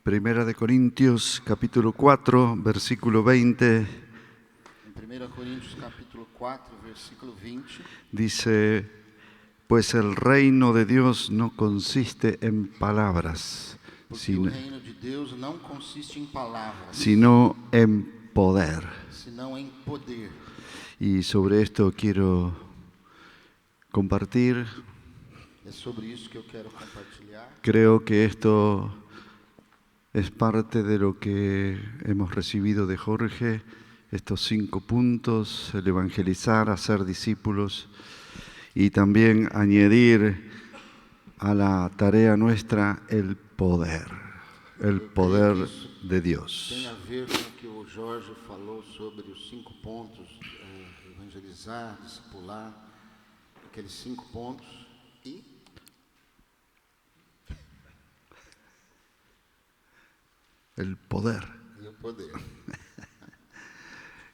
Primera de Corintios, capítulo 4, versículo 20, Em 1 Coríntios capítulo 4, versículo 20, dice, pues el reino de Dios no consiste en palabras, porque o reino de Deus não consiste em palavras, sino en poder. senão em poder. Y sobre esto quiero compartir. É sobre isso que eu quero compartilhar. Creo que esto es parte de lo que hemos recibido de Jorge, estos 5 puntos, el evangelizar, hacer discípulos y también añadir a la tarea nuestra el poder de Tem Dios. a ver com o que o Jorge falou sobre os 5 pontos, evangelizar, discipular, aqueles 5 pontos e El poder. o poder.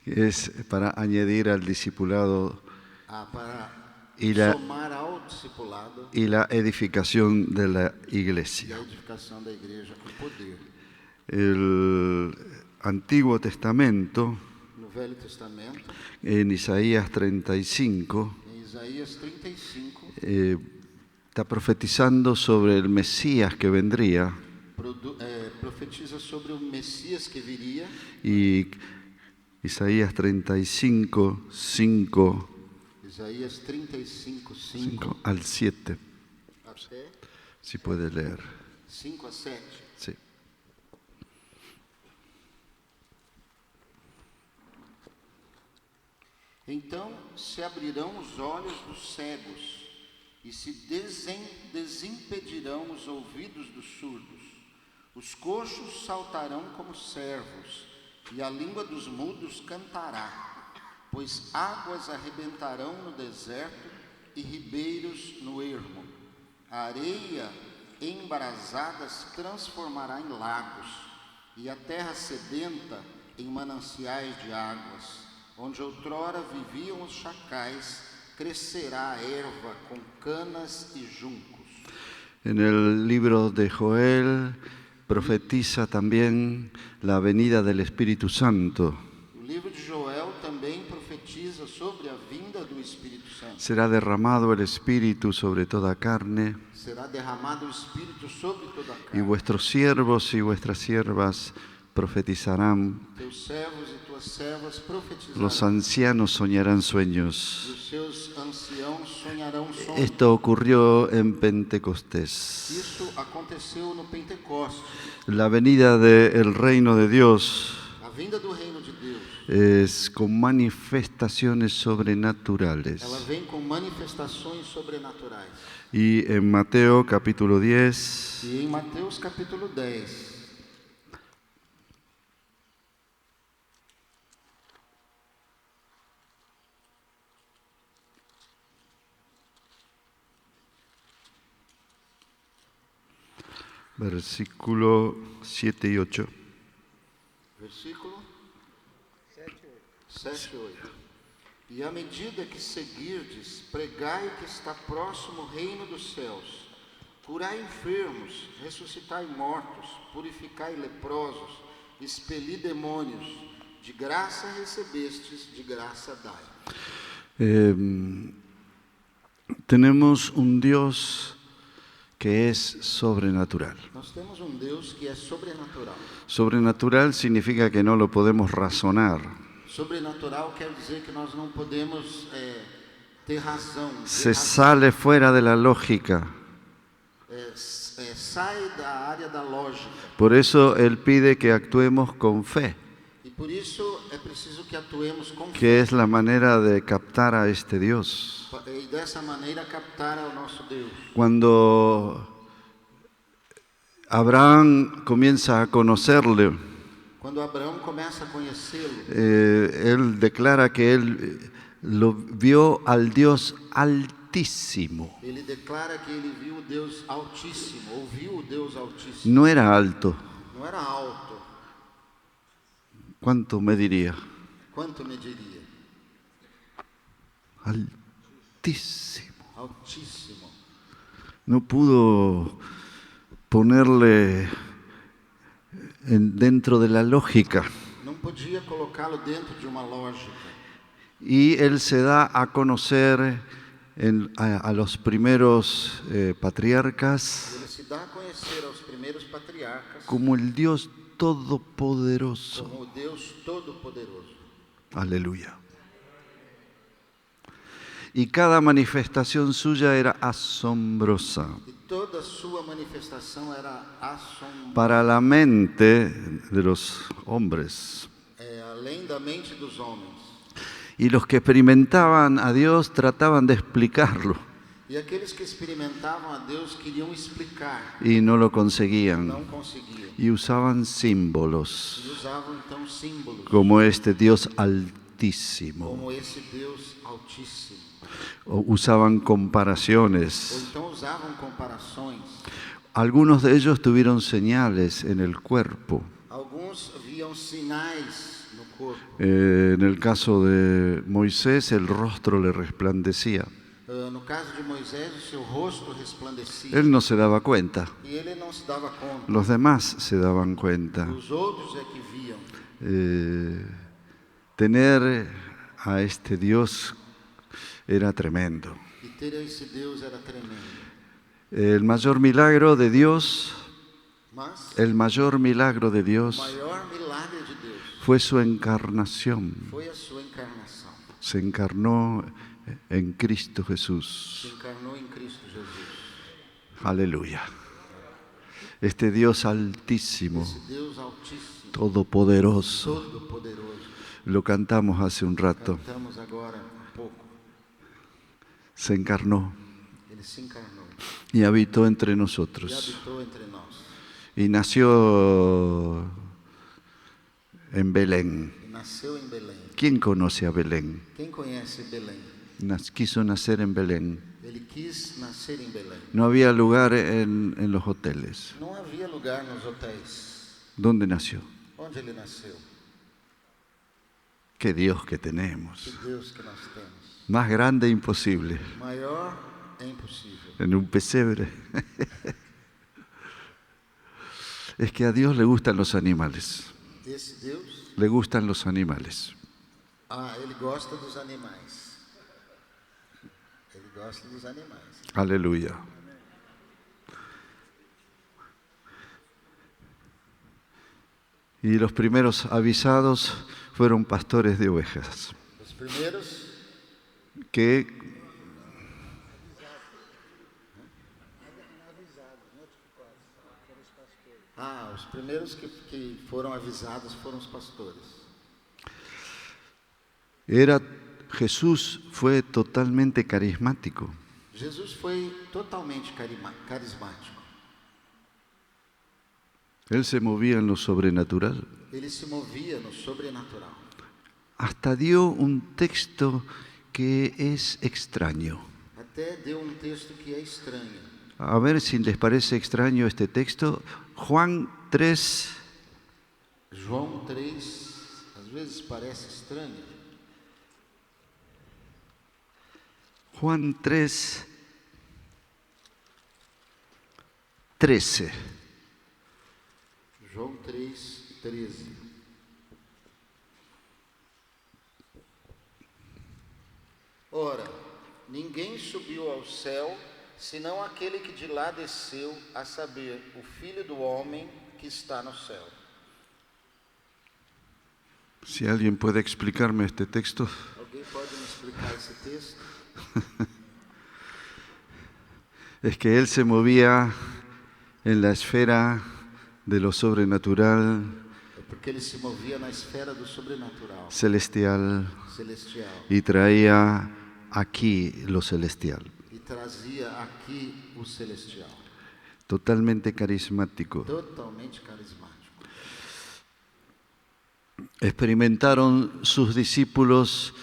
Es para añadir al discipulado Para y la, somar ao discipulado y la edificación de la e a iglesia. edificação da igreja com poder. El Antiguo Testamento, No Velho Testamento, en Isaías 35, em Isaías 35, está profetizando sobre el Mesías que vendría. profetiza sobre o Messias que viria. Y Isaías 35, 5 Isaías 35, 5 al 7, até si puede leer. 5 a 7. Sí. Então se abrirão os olhos dos cegos e se desimpedirão os ouvidos dos surdos. Os coxos saltarão como servos e a língua dos mudos cantará, pois águas arrebentarão no deserto e ribeiros no ermo. A areia embrasada se transformará em lagos e a terra sedenta em mananciais de águas. Onde outrora viviam os chacais, crescerá a erva com canas e juncos. En el libro de Joel profetiza también la venida del Espíritu Santo. O livro de Joel também profetiza sobre a vinda do Espírito Santo. Será derramado el Espíritu sobre toda carne, Será derramado o Espírito sobre toda a y carne. vuestros siervos y vuestras siervas profetizarán. Teus servos e tuas servas profetizarão. Los ancianos soñarán E sueños. os seus anciãos sonharão sonhos. Esto ocurrió en Pentecostés. Isso aconteceu no Pentecostes. La venida del reino de Dios A vinda do reino de Deus, es con manifestaciones sobrenaturales. ela vem com manifestações sobrenaturais. Y en Mateo capítulo 10, E em Mateus capítulo 10, versículo 7 y 8. versículo 7 e 8. E à medida que seguirdes, pregai que está próximo o reino dos céus. Curai enfermos, ressuscitai mortos, purificai leprosos, expeli demônios. De graça recebestes, de graça dai. Tenemos un Dios que es sobrenatural. Nós temos um Deus que é sobrenatural. Sobrenatural significa que no lo podemos razonar. Sobrenatural quer dizer que nós não podemos ter razão. Se sale fuera de la lógica. Sai da área da lógica. Por eso Él pide que actuemos con fe, E por isso é preciso que atuemos com fé. que es la manera de captar a este Dios. E dessa maneira captar ao nosso Deus. Cuando Abraham comienza a conocerle, Quando Abraão começa a conhecê-lo, él declara que él lo vio al Dios altísimo. ele declara que ele viu o Deus Altíssimo, ouviu o Deus Altíssimo. No era alto. Não era alto. ¿Cuánto me diría? Quanto me diria? Altísimo. Altíssimo. No pudo ponerle dentro de la lógica. Não podia colocá-lo dentro de uma lógica. Y él se da a conocer a los primeros patriarcas Ele se dá a conhecer aos primeiros patriarcas como el Dios Todopoderoso. como o Deus Todo-Poderoso. Aleluya. Y cada manifestación suya era asombrosa. E toda a sua manifestação era assombrosa. Para la mente de los hombres. Além da mente dos homens. Y los que experimentaban a Dios trataban de explicarlo. E aqueles que experimentavam a Deus queriam explicar. Y no lo conseguían. Não conseguiam. Y usaban símbolos. E usavam então símbolos. Como este Dios altísimo. Como esse Deus altíssimo. O usaban comparaciones. Ou então usavam comparações. Algunos de ellos tuvieron señales en el cuerpo. Alguns viam sinais no corpo. En el caso de Moisés, el rostro le resplandecía. No caso de Moisés, o seu rosto resplandecia. Él no se daba cuenta. E ele não se dava conta. Los demás se daban cuenta. Os outros é que viam. Tener a este Dios era tremendo. E ter esse Deus era tremendo. El mayor milagro de Dios, Mas el mayor milagro de o Dios maior milagre de Deus fue su encarnación. foi a sua encarnação. Se encarnó en Cristo Jesús. Se encarnou em Cristo Jesus. Aleluya. Este Dios altísimo, Esse Deus altíssimo, todopoderoso, todo-poderoso. lo cantamos hace un rato, Cantamos agora um pouco. se encarnó Ele se encarnou y habitó entre e nosotros. habitou entre nós. Y nació en Belén. E nasceu em Belém. ¿Quién conoce a Belén? Quem conhece Belém? Quiso nacer en Belén. Ele quis nascer em Belém. No había lugar en los hoteles. Não havia lugar nos hotéis. ¿Dónde nació? Onde ele nasceu? Qué Dios que Que tenemos. Deus que nós temos. Más grande e imposible. Maior é impossível. En un pesebre. Es que a Dios le gustan los animales. Esse Deus, Le gustan los animales. ele gosta dos animais. Ele gosta dos animais. Aleluya. Y los primeros avisados fueron pastores de ovejas, Os primeiros que os primeiros que foram avisados foram os pastores. Jesús fue totalmente carismático. Jesus foi totalmente carismático. Él se movía en lo sobrenatural. Ele se movia no sobrenatural. Hasta dio un texto que es extraño. Até deu um texto que é estranho. A ver si les parece extraño este texto. Juan 3, João 3, às vezes parece estranho. Juan 3, 13. João 3, 13. Ora, ninguém subiu ao céu, senão aquele que de lá desceu, a saber, o Filho do Homem que está no céu. Si alguien puede explicarme este texto. Alguém pode me explicar esse texto? Es que él se movía en la esfera de lo sobrenatural, É porque ele se movia na esfera do sobrenatural, celestial, celestial, y traía aquí lo celestial. e trazia aqui o celestial. Totalmente carismático. Totalmente carismático. Experimentaron sus discípulos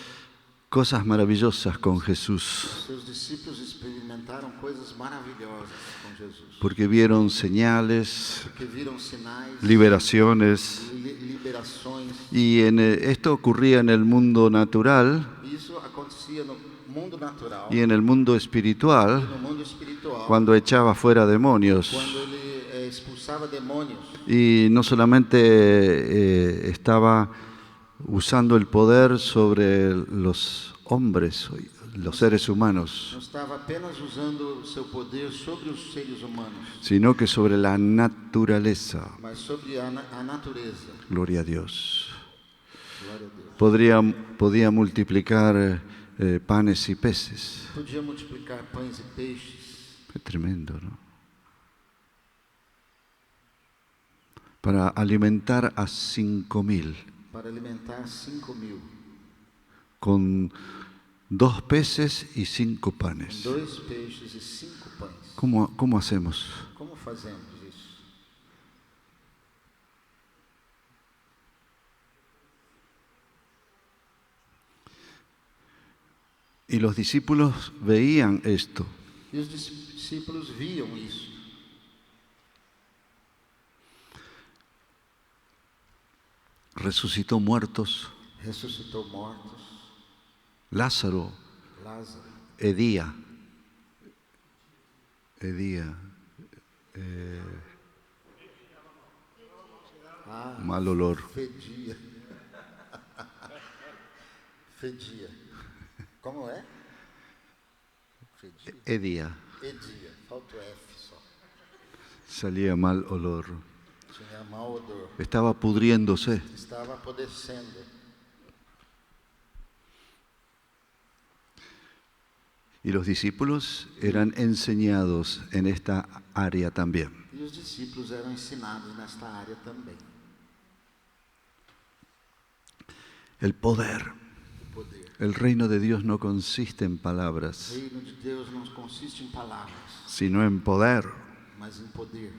cosas maravillosas con Jesús, Seus discípulos experimentaram coisas maravilhosas com Jesus. porque vieron señales, Porque viram sinais, liberaciones, liberações. y esto ocurría en el mundo natural Isso acontecia no mundo natural y en el mundo espiritual, e no mundo espiritual. cuando echaba fuera demonios. Quando ele expulsava demônios. Y no solamente estaba usando el poder sobre los hombres, los seres humanos, Não estava apenas usando o seu poder sobre os seres humanos, sino que sobre la naturaleza. mas sobre a natureza. Gloria a Dios. Glória a Deus. Podía multiplicar panes y peces. Podia multiplicar pães e peixes. Qué tremendo, ¿no? Para alimentar a 5.000 Para alimentar 5.000. con 2 peces y 5 panes. 2 peixes e 5 pães. ¿Cómo hacemos? Como fazemos isso? Y los discípulos veían esto. E os discípulos viam isso. Resucitó muertos. Ressuscitou mortos. Lázaro, Lázaro, Edía, mal olor. fedia. Fedia. Como é? Fedia. Edía, Edia. Falta o F só. salía mal olor. Tinha mau odor. Estaba pudriéndose. Estava apodrecendo. Y los discípulos eran enseñados en esta área también. E os discípulos eram ensinados nesta área também. El poder. O poder. El reino de Dios no consiste en O palabras, reino de Deus não consiste em palavras, sino en poder. mas em poder.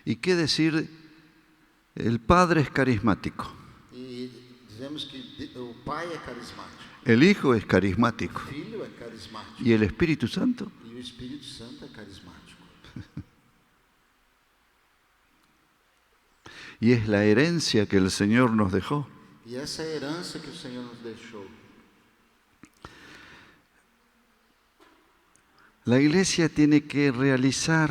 ¿Y qué decir? El Padre es carismático. E dizemos que o Pai é carismático, El Hijo es o carismático. Filho é carismático ¿Y el Espíritu Santo? e o Espírito Santo é carismático. Y es la herencia que el Señor nos dejó. E essa é a herança que o Senhor nos deixou. La iglesia tiene que realizar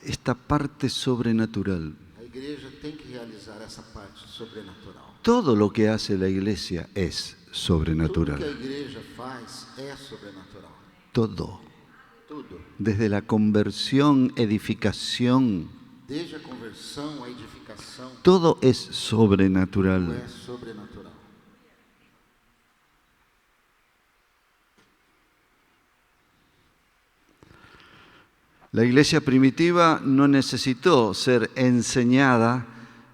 esta parte sobrenatural. A igreja tem que realizar essa parte sobrenatural. Todo lo que hace la iglesia es Tudo que a sobrenatural. igreja faz é sobrenatural. Todo. Tudo. Desde la conversión, edificación, Desde a conversão, a edificação, todo es tudo sobrenatural. é sobrenatural. La iglesia primitiva no necesitó ser enseñada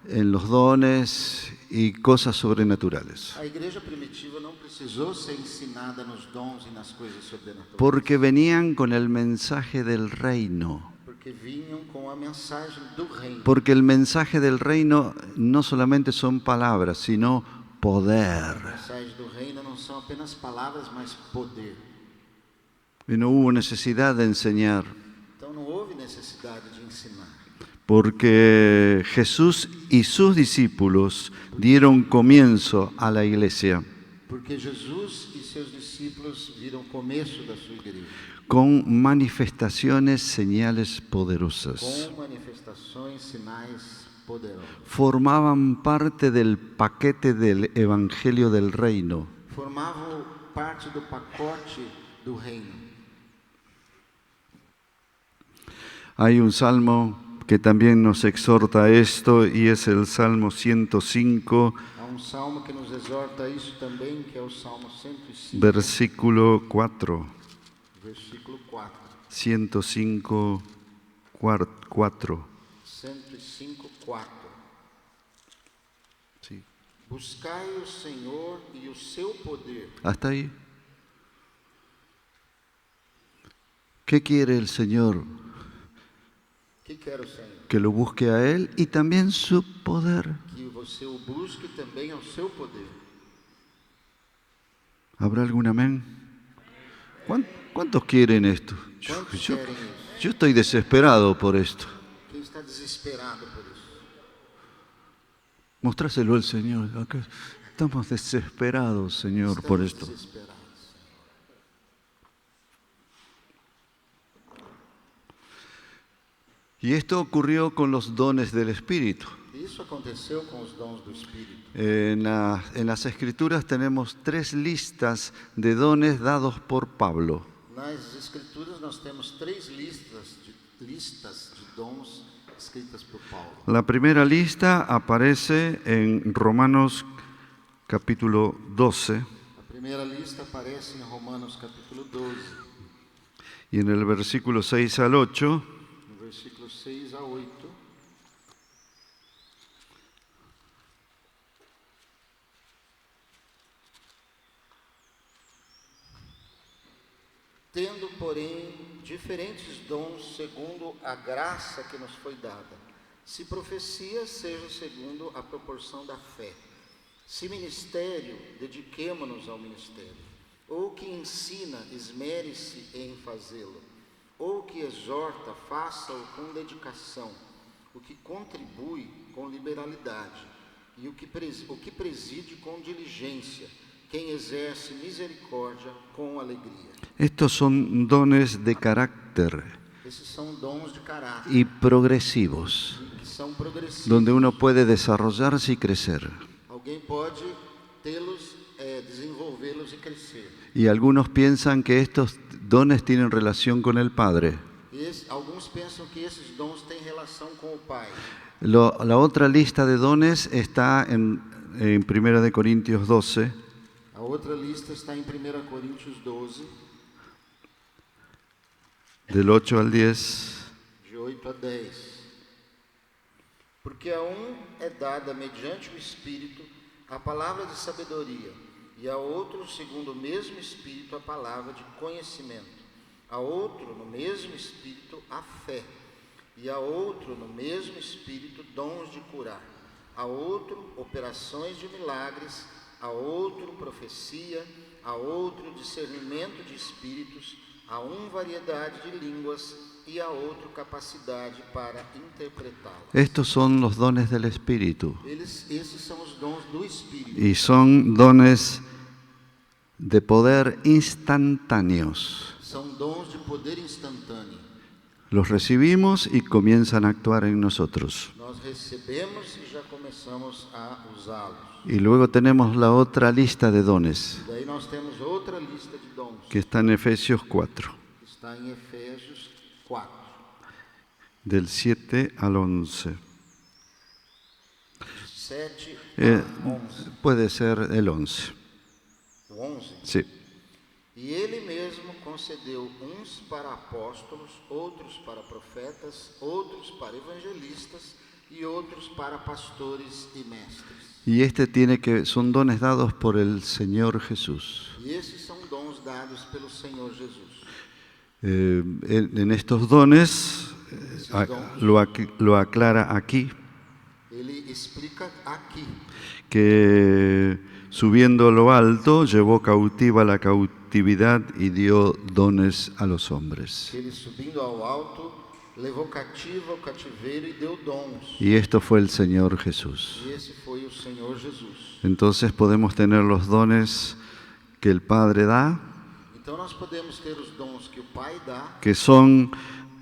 en los dones y cosas sobrenaturales, A igreja primitiva não precisou ser ensinada nos dons e nas coisas sobrenaturais, porque venían con el mensaje del reino. porque vinham com a mensagem do reino. Porque el mensaje del reino no solamente son palabras, sino A poder. mensagem do reino não são apenas palavras, mas poder. Y no hubo necesidad de enseñar, Então não houve necessidade de ensinar, porque Jesús y sus discípulos dieron comienzo a la iglesia porque Jesus e seus discípulos viram o começo da sua igreja, con manifestaciones, señales poderosas. com manifestações, sinais poderosos. Formaban parte del paquete del Evangelio del Reino. Formavam parte do pacote do reino. Hay un salmo que también nos exhorta a esto y es el Salmo 105, Há salmo que nos exorta a isso também, que é o Salmo 105, versículo 4. versículo 4. 105, 4. 105, 4. Sí. Buscai o Senhor e o seu poder. ¿Hasta ahí? ¿Qué quiere el Señor? O que quer o Senhor? Que lo busque a Él y también su poder. Que você o busque também ao seu poder. ¿Habrá algún amén? ¿Cuántos quieren esto? Quantos Yo querem isso? yo estoy desesperado por esto. Quem está desesperado por isso? Mostráselo al Señor. Acá estamos desesperados, Señor, por esto. Desesperados. Y esto ocurrió con los dones del Espíritu. Isso aconteceu com os dons do Espírito. En las Escrituras tenemos 3 listas de dones dados por Pablo. Nas Escrituras nós temos 3 listas de dons escritas por Paulo. La primera lista aparece en Romanos capítulo 12 A primeira lista aparece em Romanos capítulo 12, y en el versículo 6 al 8 no versículo 6 a 8. Tendo, porém, diferentes dons segundo a graça que nos foi dada. Se profecia, seja segundo a proporção da fé. Se ministério, dediquemo-nos ao ministério. Ou que ensina, esmere-se em fazê-lo. Ou que exorta, faça-o com dedicação. O que contribui, com liberalidade. E o que preside, com diligência. Quem exerce misericórdia, com alegria. Estos son dones de carácter Esses são dons de caráter, y progresivos, que são progressivos. donde uno puede desarrollarse y crecer. Alguém pode tê-los, desenvolvê-los e crescer. Y algunos piensan que estos dones tienen relación con el Padre. Alguns pensam que esses dons têm relação com o Pai. La otra lista de dones está en 1 de Corintios 12, A outra lista está em 1 Coríntios 12, del 8 al 10. de 8 a 10. Porque a um é dada mediante o Espírito a palavra de sabedoria, e a outro, segundo o mesmo Espírito, a palavra de conhecimento. A outro, no mesmo Espírito, a fé. E a outro, no mesmo Espírito, dons de curar. A outro, operações de milagres. A outro, profecia. A outro, discernimento de espíritos. A um, variedade de línguas. E a outro, capacidade para interpretá-las. Estos son los dones del Espíritu Esses são os dons do Espírito. y son dones de poder instantáneos. São dons de poder instantâneo. Los recibimos y comienzan a actuar en nosotros. Nós recebemos e já começamos a usá-los. Y luego tenemos la otra lista de dones, Daí nós temos outra lista de dons, que está en Efesios 4, que está em Efésios 4, del 7 al 11. 7 a 11. Puede ser el 11. O 11. Sí. E ele mesmo concedeu uns para apóstolos, outros para profetas, outros para evangelistas e outros para pastores e mestres. Y son dones dados por el Señor Jesús. E esses são dons dados pelo Senhor Jesus. En estos dones, lo aclara aquí, Ele explica aqui que subiendo a lo alto llevó cautiva la cautividad y dio dones a los hombres. que ele, subindo ao alto, levou cativo ao cativeiro e deu dons. Y esto fue el Señor Jesús. E esse foi o Senhor Jesus. Entonces podemos tener los dones que el Padre da, Então nós podemos ter os dons que o Pai dá, que son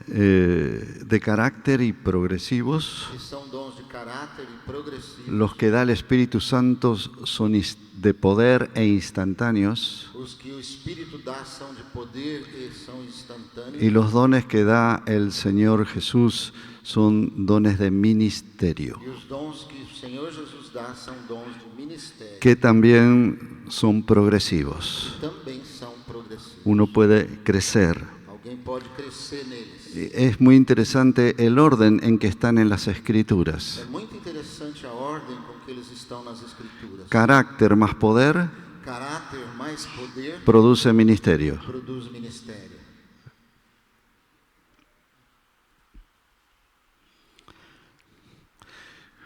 de carácter y progresivos. que são dons de caráter e progressivos. Los que da el Espíritu Santo son de poder e instantáneos. Os que o Espírito dá são de poder e são instantâneos. Y los dones que da el Señor Jesús son dones de ministerio, E os dons que o Senhor Jesus dá são dons de ministério. que también son progresivos. Também são progressivos. Uno puede crecer. Alguém pode crescer neles. Es muy interesante el orden en que están en las Escrituras. É muito interessante a ordem com que eles estão nas Escrituras. Carácter más poder Caráter mais poder produce ministerio. produz ministério.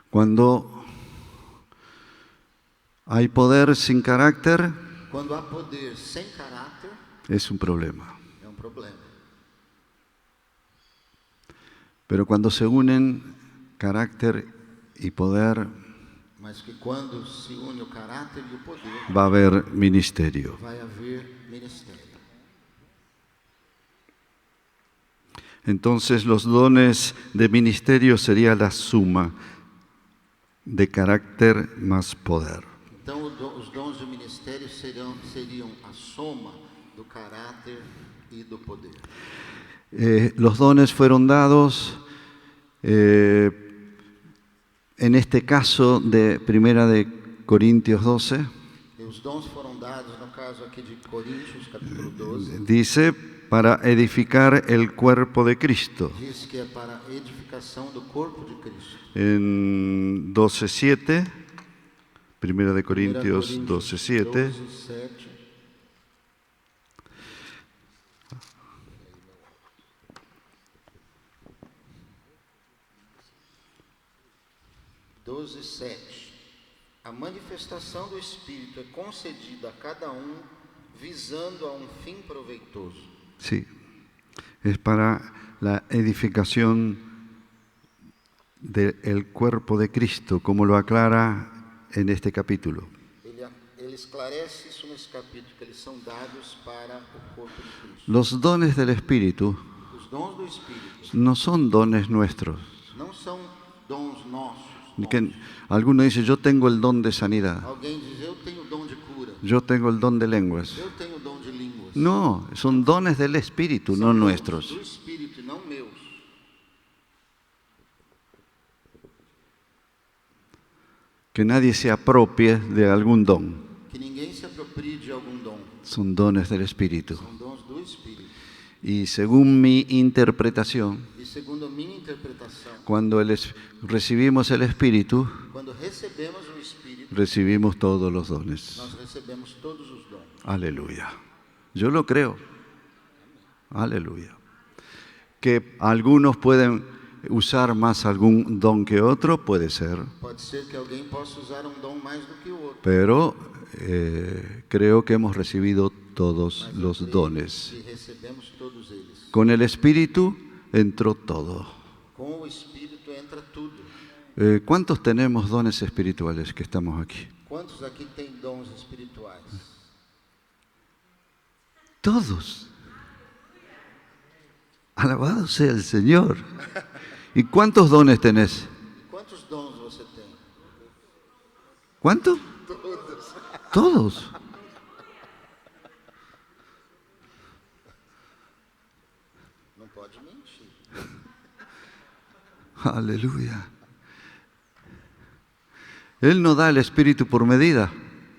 Cuando hay poder sin carácter, Quando há poder sem caráter, es un problema. é um problema. Pero cuando se unen carácter y poder, Mas que quando se une o caráter e o poder, va a haber ministerio. vai haver ministério. Entonces los dones de ministerio sería la suma de carácter más poder. Então, os dons do ministério seriam a soma do caráter e do poder. Los dones fueron dados, en este caso de 1 de Corintios 12, E os dons foram dados, no caso aqui de Coríntios, capítulo 12, dice, para edificar el cuerpo de Cristo. diz que é para a edificação do corpo de Cristo. En 12:7, 1 de Corintios 12:7, 12:7. A manifestação do Espírito é concedida a cada visando a fin proveitoso. sí, es para la edificación del cuerpo de Cristo, como lo aclara en este capítulo. Ele esclarece isso nesse capítulo, que eles são dados para o corpo de Cristo. Los dones del Espíritu Os dons do Espírito no son dones nuestros. não são dons nossos. Que alguno dice, yo tengo el don de sanidad, Alguém diz, eu tenho o dom de cura, yo tengo el don de lenguas. eu tenho o dom de línguas. No, son dones del Espíritu, no São dons nuestros. do Espírito e não meus. Que nadie se apropie de algún don. Que ninguém se aproprie de algum dom. Son dones del Espíritu. São dons do Espírito. Y según mi interpretación, E segundo a minha interpretação, cuando recibimos el Espíritu, quando recebemos o Espírito, recibimos todos los dones. nós recebemos todos os dons. Aleluya. Yo lo creo. Aleluya. Que algunos pueden usar más algún don que otro, puede ser, Pode ser que alguém possa usar dom mais do que o outro. pero creo que hemos recibido todos Mas eu los creio dones. que recebemos todos eles. Con el Espíritu entró todo. Com o Espírito entra tudo. ¿Cuántos tenemos dones espirituales que estamos aquí? Quantos aqui têm dons espirituais? Todos. Alabado sea el Señor. ¿Y cuántos dones tenés? Quantos dons você tem? ¿Cuántos? Todos. Todos. Não pode mentir. Aleluya. Él no da el Espíritu por medida.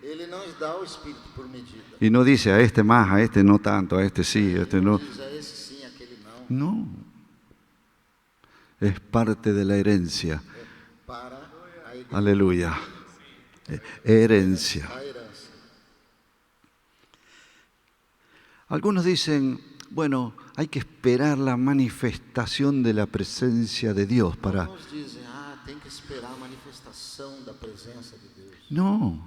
Ele não dá o Espírito por medida. Y no dice a este más, a este no tanto, a este sí, a este no. Diz a esse sim, aquele não. No. Es parte de la herencia. É para a igreja. Aleluya. Herencia. A herança. Algunos dicen, bueno, hay que esperar la manifestación de la presencia de Dios para... Alguns dizem, tem que esperar a manifestação da presença de Deus. No,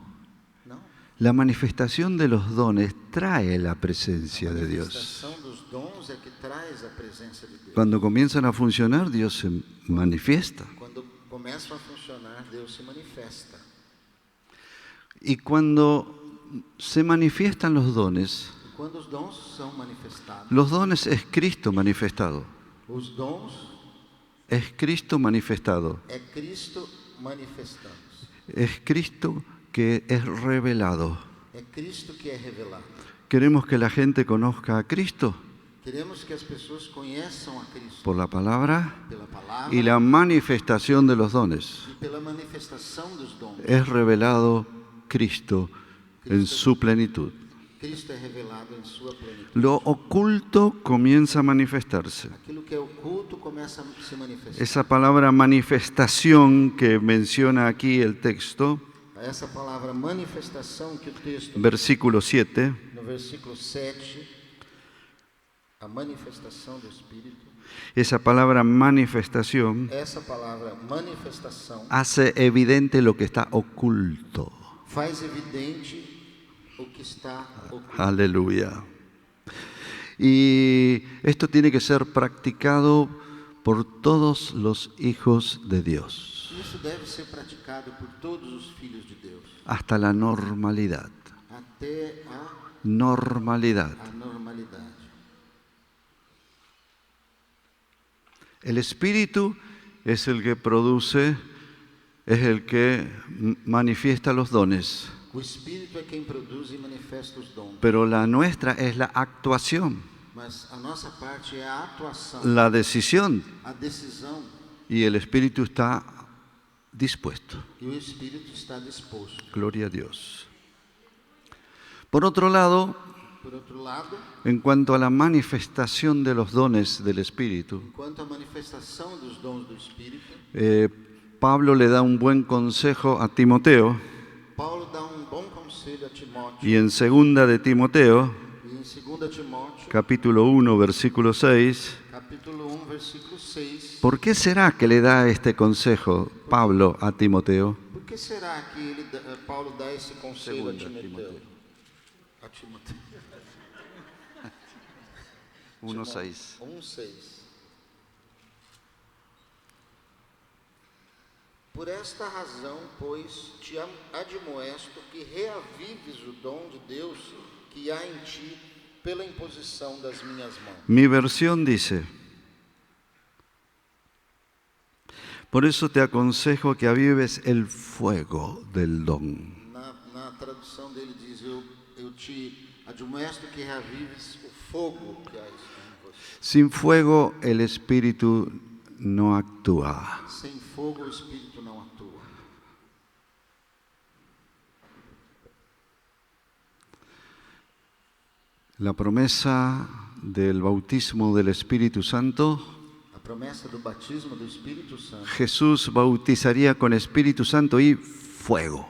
Não. la manifestación de los dones trae la presencia A de Dios. manifestação dos dons é que traz a presença de Deus. Cuando comienzan a funcionar, Dios se manifiesta. Quando começam a funcionar, Deus se manifesta. Y cuando se manifiestan los dones, E quando os dons são manifestados, los dones es Cristo manifestado. os dons Es Cristo manifestado. é Cristo manifestando. Es Cristo que es revelado. É Cristo que é revelado. ¿Queremos que la gente conozca a Cristo? Queremos que as pessoas conheçam a Cristo Por la palabra pela palavra y la manifestación de los dones. e pela manifestação dos dons. Es revelado Cristo en su plenitud. Cristo é revelado em sua plenitude. Lo oculto comienza a manifestarse. Aquilo que é oculto começa a se manifestar. Esa palabra manifestación que menciona aquí el texto, Essa palavra manifestação que o texto, versículo 7, no versículo 7, a manifestação do Espírito, esa palabra manifestación essa palavra manifestação hace evidente lo que está oculto. faz evidente o que está oculto. Aleluya. Y esto tiene que ser practicado por todos los hijos de Dios, Isso deve ser praticado por todos os filhos de Deus, hasta la normalidad. até Normalidad. a normalidade. El Espíritu es el que produce, es el que manifiesta los dones. O Espírito é quem produz e manifesta os dons. Pero la nuestra es la actuación, Mas a nossa parte é a atuação, la decisión. a decisão, Y el Espíritu está dispuesto. e o Espírito está disposto. Gloria a Dios. Por otro lado, Por outro lado, en cuanto a la manifestación de los dones del Espíritu, quanto à manifestação dos dons do Espírito, Pablo le da un buen consejo a Timoteo, Paulo dá bom conselho a Timóteo. y en 2 de Timoteo, E em 2 Timóteo, capítulo 1, versículo 6, capítulo 1, versículo 6, ¿por qué será que le da este consejo Pablo a Timoteo? por que será que Paulo dá esse conselho a Timoteo? A Timoteo. 1:6. 1:6. Por esta razão, pois, te admoesto que reavives o dom de Deus que há em ti pela imposição das minhas mãos. Mi versión dice: por eso te aconsejo que avives el fuego del don. Na tradução dele diz, eu te admoesto que reavives o fogo que há em você. Sin fuego el Espíritu no actúa. Sem fogo o Espírito não atua. La promesa del bautismo del Espíritu Santo, A promessa do batismo do Espírito Santo. Jesús bautizaría con Espíritu Santo y fuego.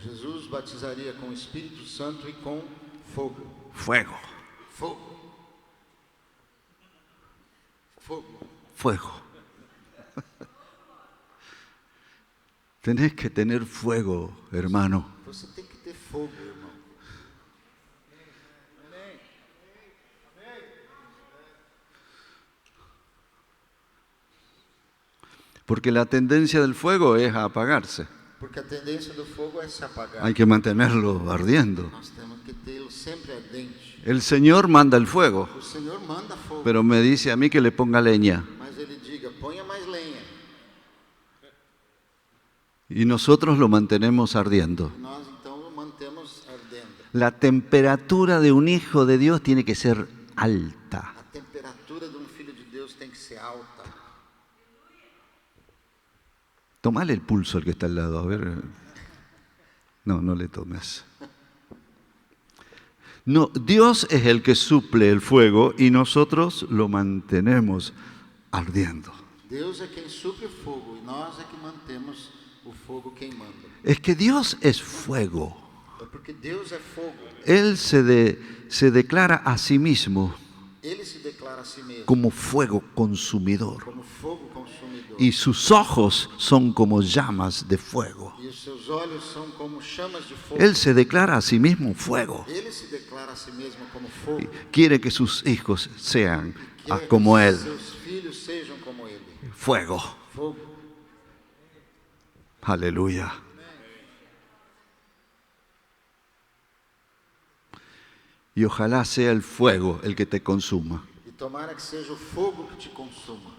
Jesus batizaria com o Espírito Santo e com fogo. Fuego, Fogo. Fogo. fuego. Tenés que tener fuego, hermano. Você tem que ter fogo, irmão. Porque la tendencia del fuego es a apagarse. Porque a tendência do fogo é se apagar. Hay que mantenerlo ardiendo. Nós temos que tê-lo sempre ardente. El Señor manda el fuego, O Senhor manda fogo, pero me dice a mí que le ponga leña. mas Ele diga, ponha mais lenha. Y nosotros lo mantenemos ardiendo. E nós então o mantemos ardendo. La temperatura de un hijo de Dios tiene que ser alta. A temperatura de filho de Deus tem que ser alta. Tomale el pulso al que está al lado, a ver. No, no le tomes. No, Dios es el que suple el fuego y nosotros lo mantenemos ardiendo. Deus é quem supre o fogo e nós é que mantemos o fogo queimando. Es que Dios es fuego. É porque Deus é fogo. Él se declara a sí mismo Ele se declara a si mesmo como fuego consumidor. como fogo consumidor. Y sus ojos son como llamas de fuego. E os seus olhos são como chamas de fogo. Él se declara a sí mismo fuego. Ele se declara a si mesmo como fogo. Quiere que sus hijos sean Quer como que Él. seus filhos sejam como ele. Fuego. Fogo. Aleluya. Y ojalá sea el fuego el que te consuma. E tomara que seja o fogo que te consuma.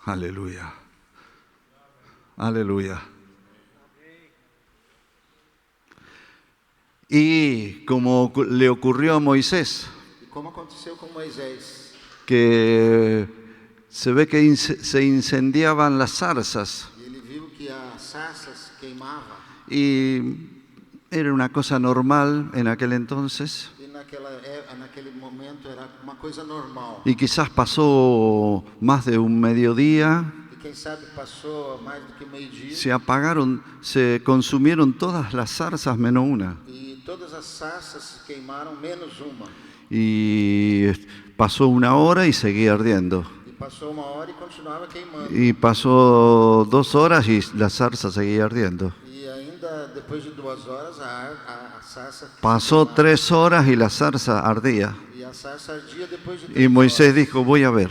Aleluya. Aleluya. Y como le ocurrió a Moisés, E como aconteceu com Moisés, que se ve que se incendiaban las zarzas ele viu que as sarças queimavam. y era una cosa normal en aquel entonces. E naquele momento era uma coisa normal. Y quizás pasó más de un mediodía, E quem sabe passou mais do que meio-dia. se consumieron todas las zarzas menos una. E todas as sarças se queimaram, menos uma. Y pasó 1 hora y seguía ardiendo. E passou 1 hora e continuava queimando. Y pasó 2 horas y la zarza seguía ardiendo. E ainda depois de 2 horas a sarça Pasó queimava. 3 horas y la zarza ardía. E a sarça ardia depois de 3 Y Moisés horas. dijo, voy a ver,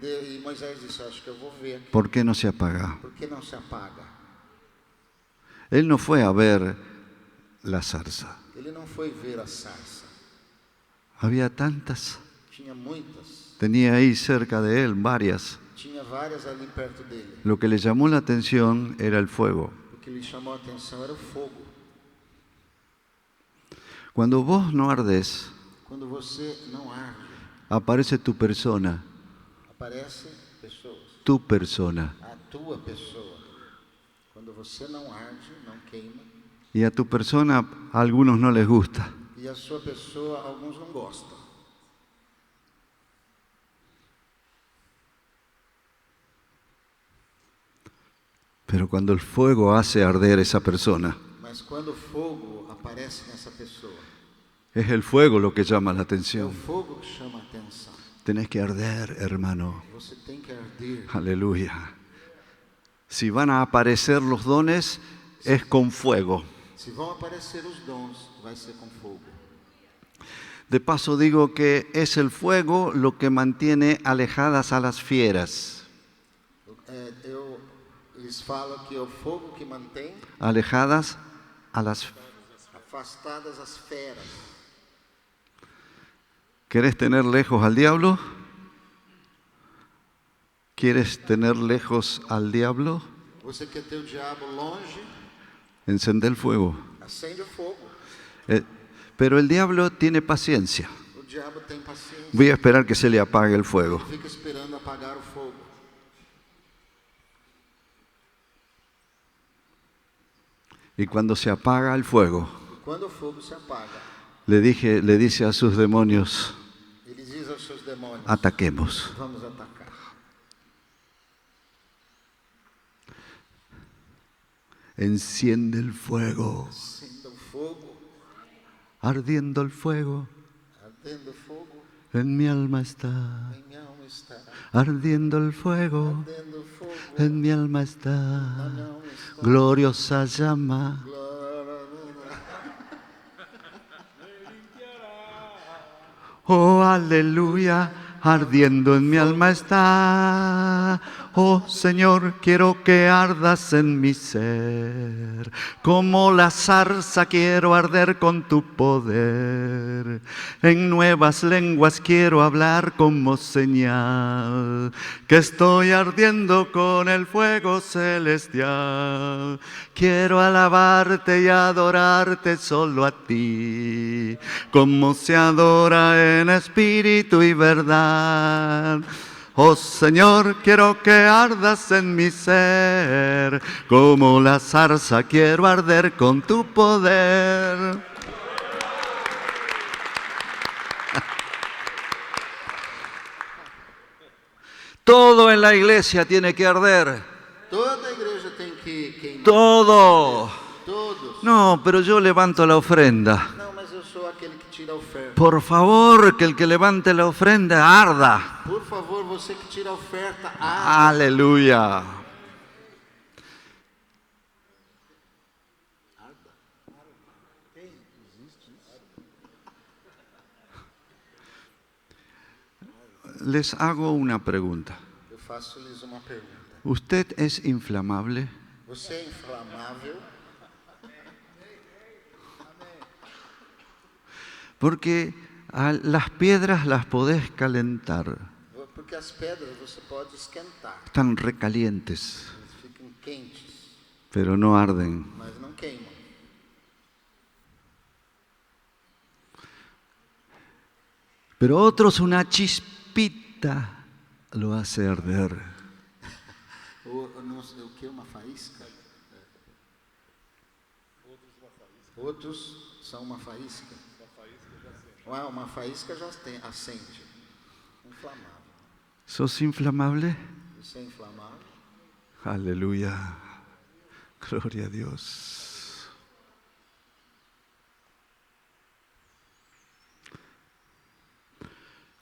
E Moisés disse, acho que eu vou ver aqui. ¿por qué no se apaga? Por que não se apaga? Él no fue a ver la zarza. Ele não foi ver a sarça. Había tantas. Tinha muitas. Tenía ahí cerca de él varias. Tinha várias ali perto dele. Lo que le llamó la atención era el fuego. O que lhe chamou a atenção era o fogo. Cuando vos no ardés, Quando você não arde, aparece tu persona, aparecem pessoas. tu persona. A tua pessoa. Quando você não arde, não queima. Y a tu persona a algunos no les gusta. E a sua pessoa, alguns não gostam. Pero cuando el fuego hace arder esa persona, Mas quando o fogo aparece nessa pessoa, es el fuego lo que llama la é o atención. fogo que chama a atenção. Tenés que arder, hermano. Você tem que arder. Aleluya. Si van a aparecer los dones, es con fuego. Se vão aparecer os dons, vai ser com fogo. De paso digo que es el fuego lo que mantiene alejadas a las fieras. Eles falam que é o fogo que mantém Alejadas a las... afastadas as feras. ¿Querés tener lejos al diablo? ¿Quieres tener lejos al diablo? Você quer ter o diabo longe? Encende el fuego. Acende o fogo. Pero el diablo tiene paciencia. O diabo tem paciência. Voy a esperar que se le apague el fuego. Fica esperando apagar o fogo. Y cuando se apaga el fuego, E quando o fogo se apaga, le dice a sus demonios, ele diz aos seus demônios: ataquemos. vamos atacar. Enciende el fuego. Acenda o fogo, Ardiendo el fuego, ardendo o fogo, en mi alma está. em minha alma está. Ardiendo el fuego, Ardendo o fogo, en mi alma está. na minha alma está. Gloriosa llama. Glória. Oh, aleluya, ardiendo en mi alma está. Oh Señor, quiero que ardas en mi ser. Como la zarza quiero arder con tu poder. En nuevas lenguas quiero hablar como señal que estoy ardiendo con el fuego celestial. Quiero alabarte y adorarte solo a ti, como se adora en espíritu y verdad. Oh Señor, quiero que ardas en mi ser, como la zarza quiero arder con tu poder. Todo en la iglesia tiene que arder. Toda a igreja tem que queimar. Todo. Todos. No, pero yo levanto la ofrenda. Não, mas eu sou aquele que tira a oferta. Por favor, que el que levante la ofrenda arda. Por favor, você que tira a oferta, arda. Aleluya. Les hago una pregunta. Eu faço-lhes uma pergunta. ¿Usted es inflamable? Você é inflamável? Porque las piedras las podés calentar. Porque as pedras você pode esquentar. Están recalientes, Elas ficam quentes, pero no arden. mas não queimam. Pero otros una chispita lo hace arder. O que? Uma faísca? Outros são uma faísca. Ah, uma faísca já acende. Inflamável. ¿Sos inflamable? Você é inflamável? Aleluya. Gloria a Dios.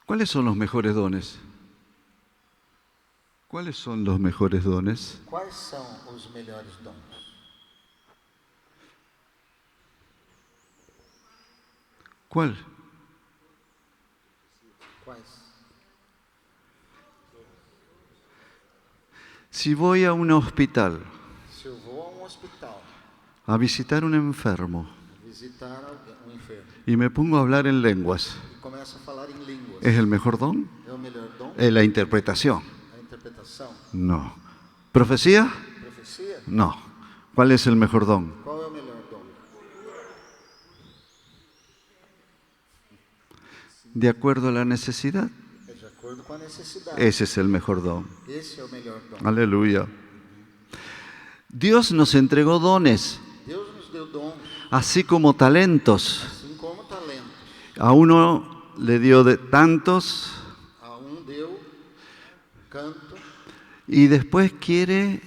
¿Cuáles son los mejores dones? ¿Cuáles son los mejores dones? Quais são os melhores dons? ¿Cuál? Quais? Si voy a un hospital Se eu vou a hospital a visitar un enfermo visitar enfermo y me pongo a hablar en lenguas, e começo a falar em línguas, ¿es el mejor don? é o melhor dom? Es la interpretación. A interpretação. No. ¿Profecía? Profecia? No. ¿Cuál es el mejor don? Qual é o melhor dom? De acuerdo a la necesidad. É de acordo com a necessidade. Ese es el mejor don. Esse é o melhor dom. Aleluya. Dios nos entregó dones, Deus nos deu dons, así como talentos. assim como talentos. A uno le dio de tantos A deu canto y después quiere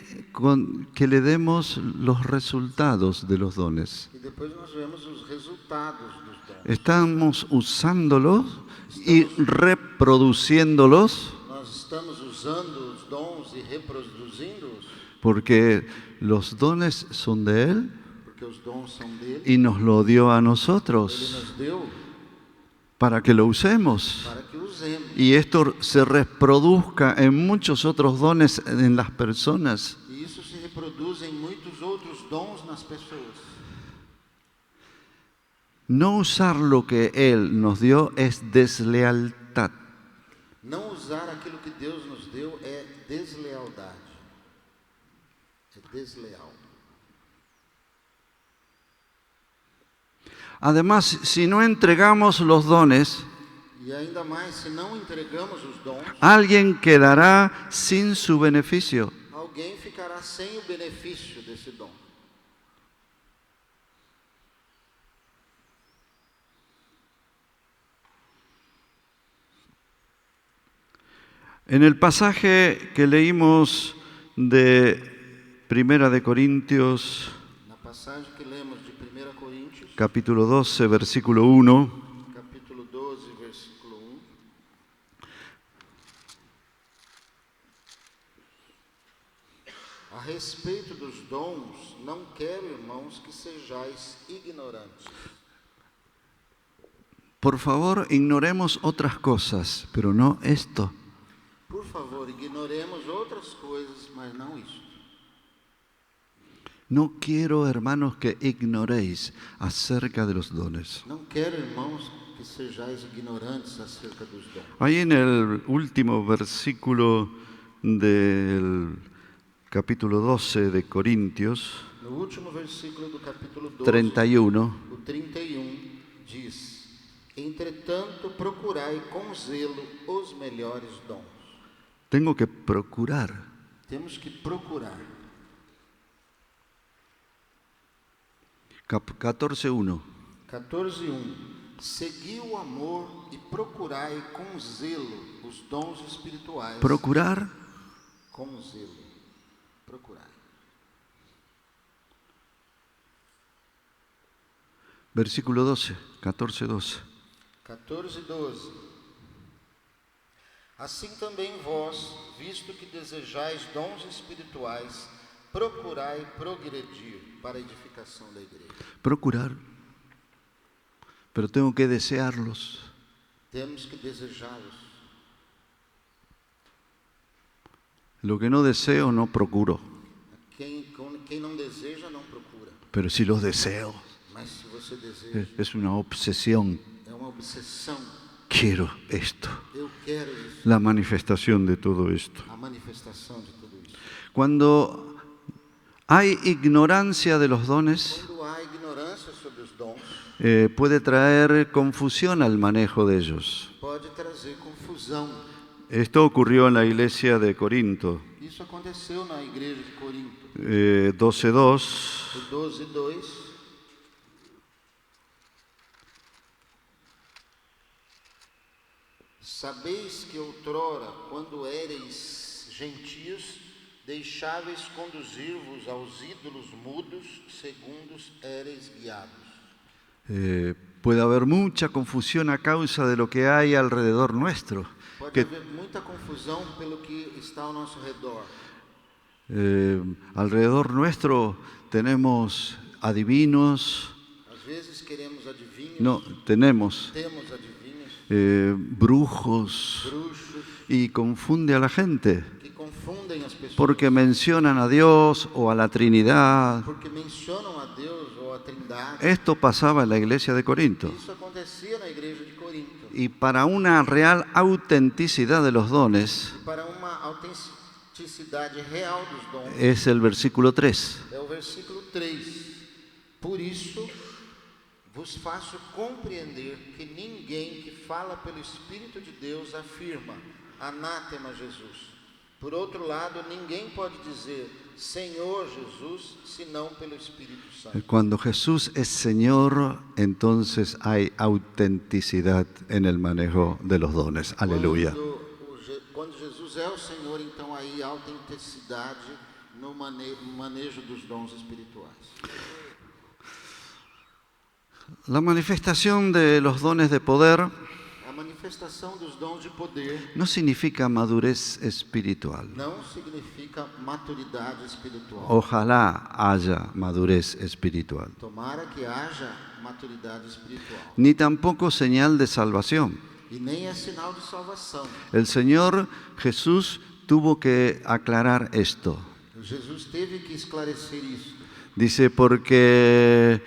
que le demos los resultados de los dones. e depois nós vemos os resultados dos dons. Estamos usándolos y reproduciéndolos Nós estamos usando os dons e reproduzindo-os porque los dones son de Él porque os dons são dele. y nos lo dio a Ele nosotros nos deu para que lo usemos. para que usemos. Y esto se reproduzca en muchos otros dones en las personas. E isso se reproduz em muitos outros dons nas pessoas. No usar lo que Él nos dio es deslealtad. Não usar aquilo que Deus nos deu é deslealdade. É desleal. Además, si no entregamos los dones, E ainda mais, se não entregamos os dons, alguien quedará sin su beneficio. alguém ficará sem o benefício desse dom. En el pasaje que leímos de Primera de Corintios, Na passagem que lemos de 1 Coríntios, capítulo 12, versículo 1, capítulo 12, versículo 1, a respeito dos dons, não quero, irmãos, que sejais ignorantes. por favor, ignoremos otras cosas, pero no esto. Por favor, ignoremos outras coisas, mas não isso. No quiero, hermanos, que ignoréis acerca de los dones. Não quero, irmãos, que sejais ignorantes acerca dos dons. Ahí en el último versículo del capítulo 12 de Corintios, No último versículo do capítulo 12, 31, o 31 diz: Entretanto, procurai com zelo os melhores dons. tengo que procurar. Temos que procurar. 14:1. 14:1 Segui o amor e procurai com zelo os dons espirituais. Procurar Com zelo. Procurai. versículo 12, 14:12. 14:12 Assim também vós, visto que desejais dons espirituais, procurai progredir para a edificação da igreja. Procurar. Pero tengo que desearlos. Temos que desejá-los. Lo que no deseo, no procuro. Quem não deseja, não procura. Pero si los deseo, Mas se você deseja, es una obsesión. é uma obsessão. Quiero esto. Eu quero isso. La manifestación de todo esto. A manifestação de tudo isso. Cuando hay ignorancia de los dones, Quando há ignorância sobre os dons, puede traer confusión al manejo de ellos. pode trazer confusão. Esto ocurrió en la iglesia de Corinto. Isso aconteceu na igreja de Corinto. 12:2. O 12:2 Sabeis que outrora, quando éreis gentios, deixáveis conduzir-vos aos ídolos mudos, segundo éreis guiados. Puede haber mucha confusión a causa de lo que hay alrededor nuestro. Pode haver muita confusão pelo que está ao nosso redor. Alrededor nuestro tenemos adivinos, Às vezes queremos adivinhos, tenemos temos adivinhos, brujos, bruxos, y confunde a la gente que confundem as pessoas. porque mencionan a Dios o a la Trinidad. Porque mencionam a Deus ou a Trindade. Esto pasaba en la iglesia de Corinto. Isso acontecia na igreja de Corinto. Y para una real autenticidad de los dones, E para uma praticidade real dos dons es el versículo 3. é o versículo 3. Por isso, vos faço compreender que ninguém que fala pelo Espírito de Deus afirma, anátema Jesus. Por outro lado, ninguém pode dizer, Senhor Jesus, senão pelo Espírito Santo. Cuando Jesús es Señor, entonces hay autenticidad en el manejo de los dones. Aleluya. Quando Jesus é o Senhor, então aí há autenticidade no manejo dos dons espirituais. La manifestación de los dones de poder A manifestação dos dons de poder no significa madurez espiritual. não significa maturidade espiritual. Ojalá haya madurez espiritual. Tomara que haja maturidade espiritual. Ni tampoco señal de salvación. E nem é sinal de salvação. El Señor Jesús tuvo que aclarar esto. Jesus teve que esclarecer isso. Dice, porque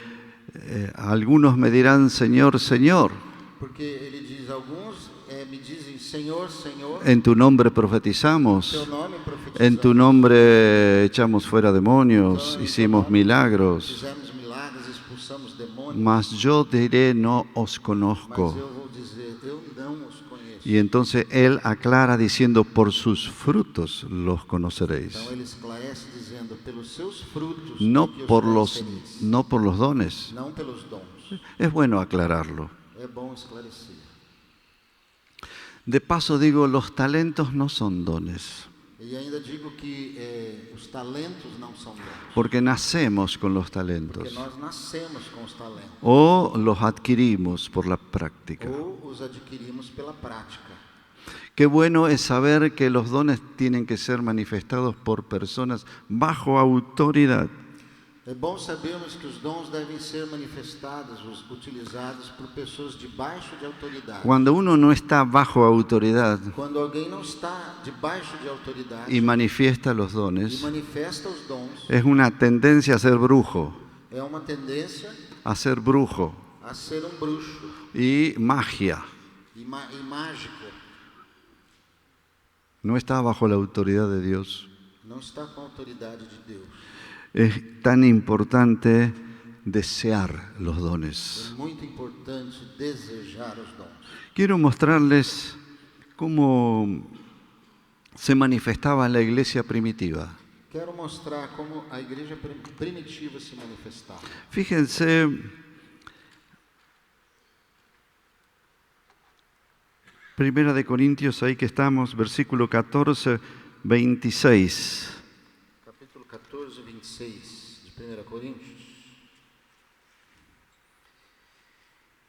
algunos me dirán, Señor, Señor, Porque ele diz, alguns me dizem, Senhor, Senhor, en tu nombre teu profetizamos, nome en tu profetizamos, nombre echamos fuera demonios, Então, em hicimos teu nome milagros, fizemos milagres, expulsamos demônios, mas yo diré, no os mas conozco. eu vou dizer, eu não os conheço. Y entonces Él aclara diciendo, por sus frutos los conoceréis. Então ele esclarece dizendo, pelos seus frutos No que os por los dones. não pelos dons. Es bueno aclararlo. É bom esclarecer. De paso digo, los talentos no son dones, E ainda digo que os talentos não são dons, porque nacemos con los porque talentos nós nascemos com os talentos, o los adquirimos por la práctica. ou os adquirimos pela prática. Qué bueno es saber que los dones tienen que ser manifestados por personas bajo autoridad. É bom sabermos que os dons devem ser manifestados, utilizados por pessoas debaixo de autoridade. Cuando uno no está bajo autoridad Quando alguém não está debaixo de autoridade y manifiesta los e dones, manifesta os dons, es una tendencia a ser brujo, é uma tendência a ser brujo a ser bruxo y magia. e mágico. No está bajo la autoridad de Dios. Não está com a autoridade de Deus. Es tan importante desear los dones. É muito importante desejar os dons. Quiero mostrarles cómo se manifestaba en la iglesia primitiva. Quero mostrar como a igreja primitiva se manifestava. Fíjense, Primera de Corintios, ahí que estamos, versículo 14, 26. Capítulo 14, 26 de 1 Coríntios.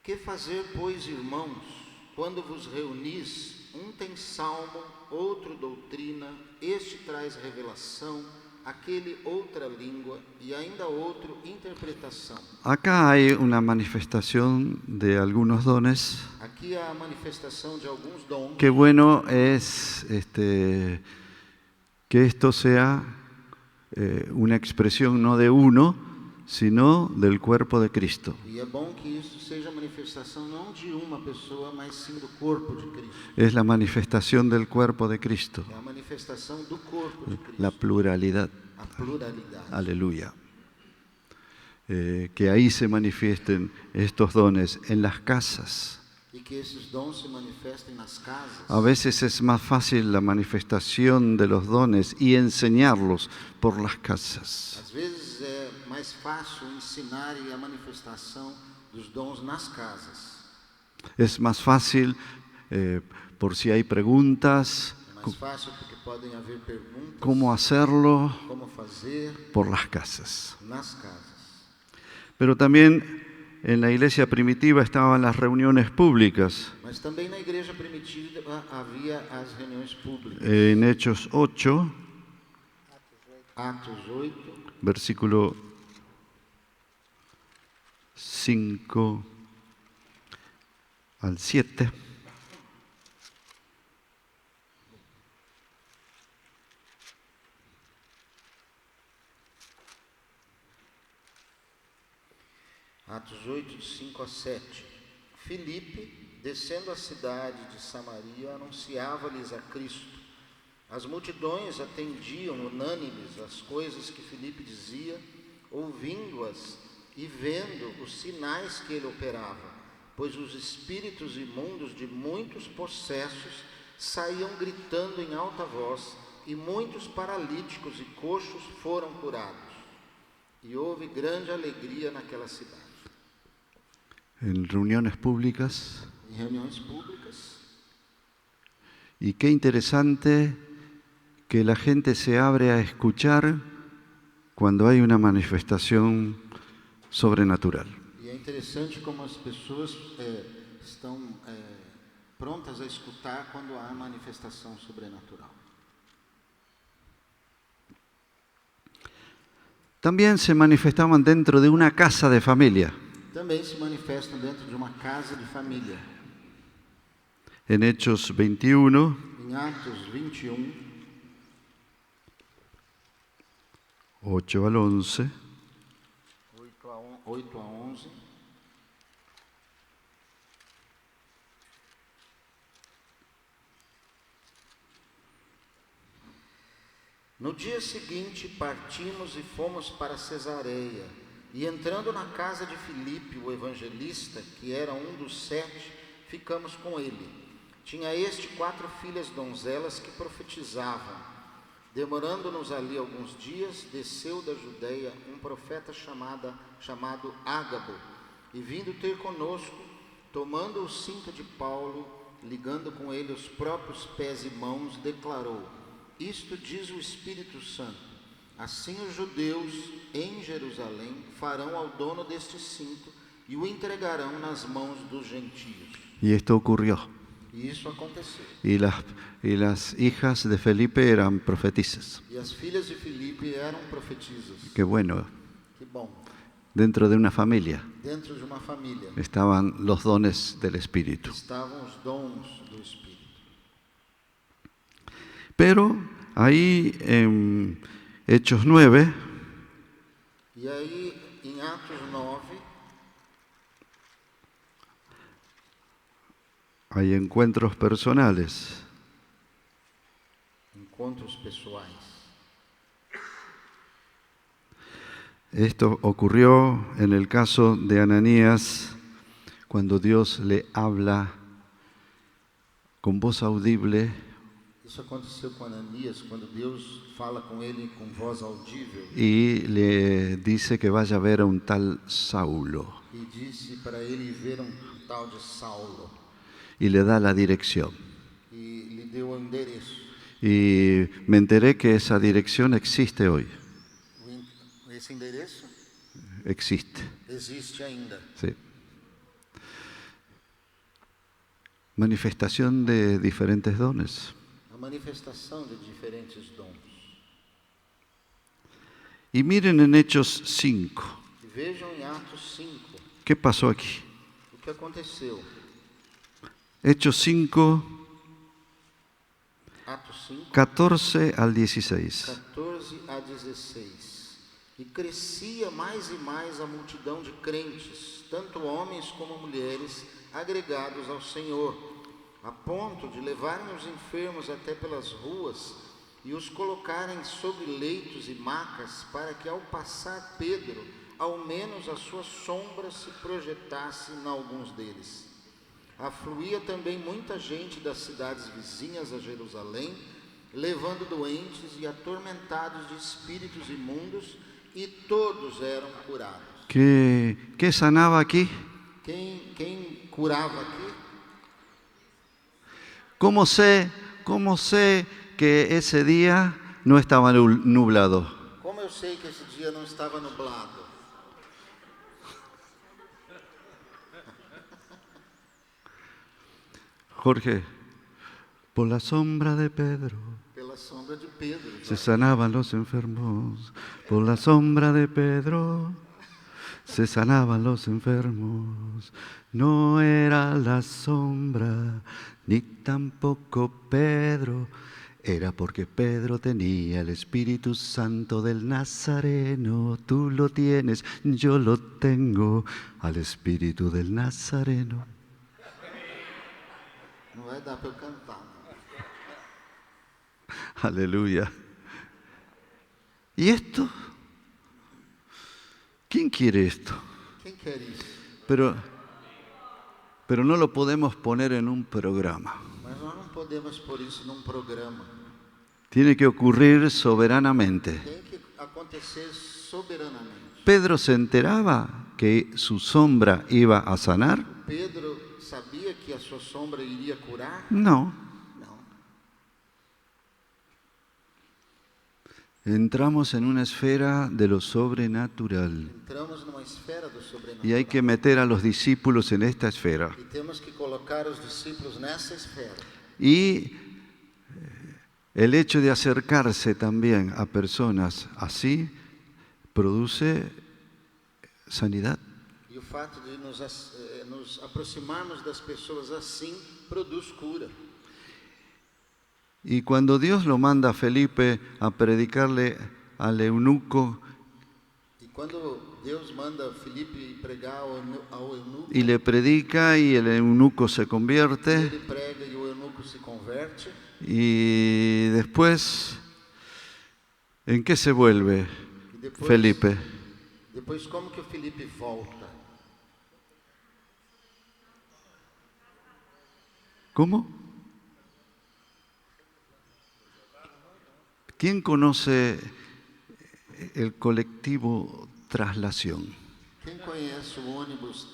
Que fazer, pois, irmãos, quando vos reunis, um tem salmo, outro doutrina, este traz revelação, aquele outra língua e ainda outro interpretação. Acá hay una manifestación de algunos dones. Aqui há a manifestação de alguns dons. Qué bueno es que esto sea una expresión no de uno, sino del cuerpo de Cristo. E é bom que isso seja manifestação não de uma pessoa, mas sim do corpo de Cristo. Es la manifestación del cuerpo de Cristo, É a manifestação do corpo de Cristo. la pluralidad. A pluralidade. Aleluya. Que ahí se manifiesten estos dones en las casas. E que esses dons se manifestem nas casas. A veces es más fácil la manifestación de los dones y enseñarlos por las casas. Às vezes é mais fácil ensinar e a manifestação dos dons nas casas. Es más fácil, por si hay preguntas, É mais fácil porque podem haver perguntas. cómo hacerlo Como fazer por las casas. nas casas. Pero también en la iglesia primitiva estaban las reuniones públicas. Mas também na igreja primitiva havia as reuniões públicas. En Hechos 8, Atos 8, versículo 5 al 7. Atos 8, de 5 a 7. Filipe, descendo a cidade de Samaria, anunciava-lhes a Cristo. As multidões atendiam unânimes às coisas que Filipe dizia, ouvindo-as e vendo os sinais que ele operava, pois os espíritos imundos de muitos possessos saíam gritando em alta voz, e muitos paralíticos e coxos foram curados. E houve grande alegria naquela cidade. En reuniones públicas. Em reuniões públicas. Y qué interesante que la gente se abre a escuchar cuando hay una manifestación sobrenatural. E é interessante como as pessoas estão prontas a escutar quando há manifestação sobrenatural. También se manifestaban dentro de una casa de familia. Também se manifestam dentro de uma casa de família. En Hechos 21, Em Atos 21, 8 al 11, 8 a 11. No dia seguinte partimos e fomos para Cesareia, e entrando na casa de Filipe, o evangelista, que era um dos 7, ficamos com ele. Tinha este 4 filhas donzelas que profetizavam. Demorando-nos ali alguns dias, desceu da Judeia um profeta chamado Ágabo, e vindo ter conosco, tomando o cinto de Paulo, ligando com ele os próprios pés e mãos, declarou: isto diz o Espírito Santo, assim os judeus em Jerusalém farão ao dono deste cinto e o entregarão nas mãos dos gentios. y esto ocurrió. E isso aconteceu. Y las hijas de Felipe eran profetisas. E as filhas de Filipe eram profetisas. Qué bueno. Que bom. Dentro de una familia Dentro de uma família estaban los dones del Espíritu. estavam os dons do Espírito. Pero ahí en Hechos 9, E aí, em Atos 9, hay encuentros personales. encontros pessoais. Esto ocurrió en el caso de Ananías, cuando Dios le habla con voz audible. Isso aconteceu com Ananias, quando Deus fala com ele com voz audível. Y le dice que vaya a ver a un tal Saulo. E disse para ele ver um tal de Saulo. Y le da la dirección. E lhe deu o endereço. Y me enteré que esa dirección existe hoy. Esse endereço Existe. existe ainda. Sí. Manifestación de diferentes dones. A manifestação de diferentes dons. Y miren en Hechos 5. E vejam em Atos 5 ¿Qué pasó aquí? o que aconteceu. Hechos 5, Atos 5, 14 al 16. 14 a 16. E crescia mais e mais a multidão de crentes, tanto homens como mulheres, agregados ao Senhor, a ponto de levarem os enfermos até pelas ruas e os colocarem sobre leitos e macas, para que ao passar Pedro, ao menos a sua sombra se projetasse em alguns deles. Afluía também muita gente das cidades vizinhas a Jerusalém, levando doentes e atormentados de espíritos imundos, e todos eram curados. ¿Qué sanaba aquí? Quem curava aqui? ¿Cómo sé que ese día no estaba nublado? Como eu sei que esse dia não estava nublado? Jorge, por la sombra de Pedro Pela sombra de Pedro. se sanaban los enfermos. Por la sombra de Pedro se sanaban los enfermos. No era la sombra, ni tampoco Pedro. Era porque Pedro tenía el Espíritu Santo del Nazareno. Tú lo tienes, yo lo tengo, al Espíritu del Nazareno. Não vai dar para eu cantar. Aleluya. ¿Y esto? ¿Quién quiere esto? Quem quer isso? Pero no lo podemos poner en un programa. Mas nós não podemos pôr isso num programa. Tiene que ocurrir soberanamente. Tem que acontecer soberanamente. ¿Pedro se enteraba que su sombra iba a sanar? Pedro sabia que a sua sombra iria curar? No. Não. Entramos en una esfera de lo sobrenatural. Entramos numa esfera do sobrenatural. Y hay que meter a los discípulos en esta esfera. E temos que colocar os discípulos nessa esfera. Y el hecho de acercarse también a personas así produce sanidad. E o fato de nos aproximarmos das pessoas assim produz cura. Y cuando Dios lo manda a Felipe a predicarle al eunuco E quando Deus manda Filipe pregar ao eunuco, y le predica y el eunuco se ele convierte, prega e o eunuco se converte. y después, ¿en qué se vuelve E depois, Felipe? depois como que o Filipe volta? ¿Cómo? ¿Quién conoce el colectivo traslación? Quem conhece o ônibus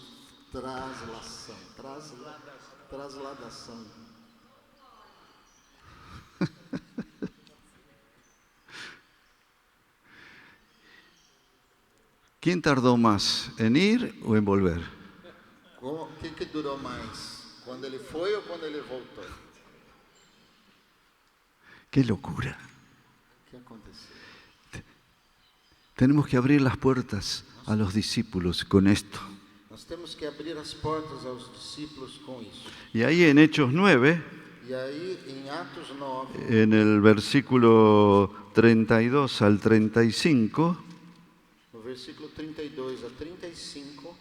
trasladação? Trasladação. ¿Quién tardó más, en ir o en volver? O que durou mais? Quando ele foi ou quando ele voltou? ¡Qué locura! O que aconteceu? Tenemos que abrir las puertas a los discípulos con esto. Nós temos que abrir as portas aos discípulos com isso. Y ahí en Hechos 9, E aí, em Atos 9, en el versículo 32 al 35, no versículo 32 a 35,